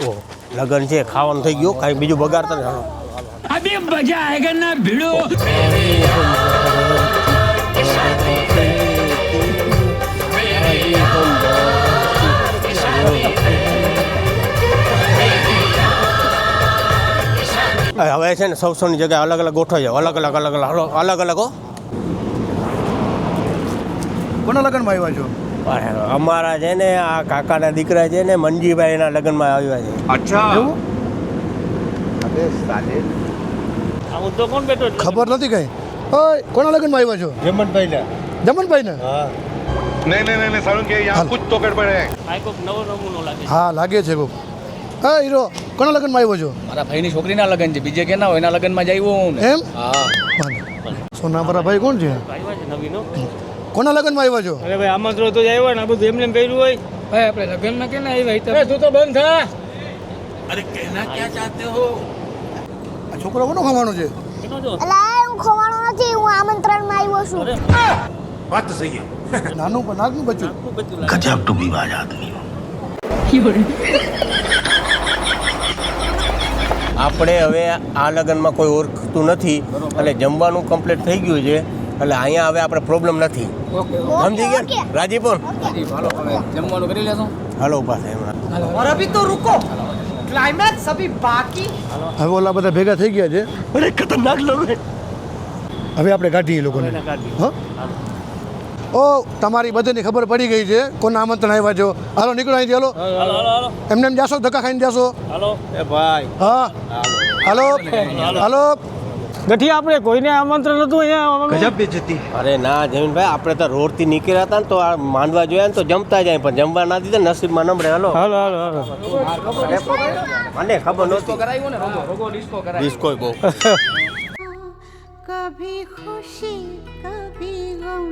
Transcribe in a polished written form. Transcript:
ઓ લગન છે ખાવાનું થઈ ગયું કાંઈ બીજું બગાડતા ને अभी मजा आएगा ना भिड़ो હવે છે ને સૌની જગ્યાએ અલગ અલગ ગોઠવાઈ જાવ અલગ અલગ હો કોના લગ્નમાં આવ્યા છો? અમારા છે ને આ કાકાના દીકરા છે ને મંજીભાઈના લગ્નમાં આવ્યા છે. અચ્છા ખબર નથી કઈ. ઓય કોના લગ્નમાં આવ્યા છો? જમનભાઈના. જમનભાઈને? હા नहीं सारुण के यहाँ कुछ तो गड़बड़ है હા લાગે છે કોક. હા હીરો કોના લગ્નમાં આવ્યો છો? મારા ભાઈની છોકરીના લગ્ન છે, બીજે કેના હોય એના લગ્નમાં જ આવ્યો હું ને. એમ? હા. સોનાપરા ભાઈ કોણ છે? કોના લગ્નમાં આવ્યા છો? અરે ભાઈ આમંત્રણ તો જ આવ્યો ને આ બધું એમને એમ કર્યું હોય ભાઈ આપણે લગ્નમાં કેના આવ્યા તું તો બંધ થા આ છોકરો કોનો ખવાનો છે? અલા હું ખોવાનો નથી, હું આમંત્રણમાં આવ્યો છું. बात तो सही है નાનું પણ નાકનું બચ્ચું. गजब टू विवाद आदमी આપણે હવે આ લગ્નમાં કોઈ ઓળખતું નથી એટલે જમવાનું કમ્પ્લીટ થઈ ગયું છે એટલે અહીંયા હવે આપણે પ્રોબ્લેમ નથી. સમજી ગયા ને? રાજી પણ હાલો હવે જમવાનું કરી લેશો. હાલો ઉભા થાય હમણાં. और अभी तो रुको, क्लाइमैक्स अभी बाकी. હવે ઓલા બધા ભેગા થઈ ગયા છે. અરે ખતરનાક લોકો હવે આપણે કાઢીએ એ લોકોને. હા ઓ તમારી બધાની ખબર પડી ગઈ છે કોના આમંત્રણ આવ્યા છો. હાલો નીકળો અહીંથી. હાલો એમને એમ જાશો ધક્કા ખાઈને જાશો? એ ભાઈ હા હાલો હાલો. ગઠિયા આપણે કોઈને આમંત્રણ નતું અહીંયા गजब बेइज्जती અરે ના જમીનભાઈ આપણે તો રોડથી નીકળ્યા હતા ને તો આ માંડવા જોયા ને તો જમતા જાય પણ જમવા ના દીધા નસીબમાં નમડે. હાલો હાલો હાલો હાલો મને ખબર નહોતી કરાવ્યો ને રોગો ડિસ્કો કરાવ્યો. ડિસ્કો બહુ कभी खुशी कभी गम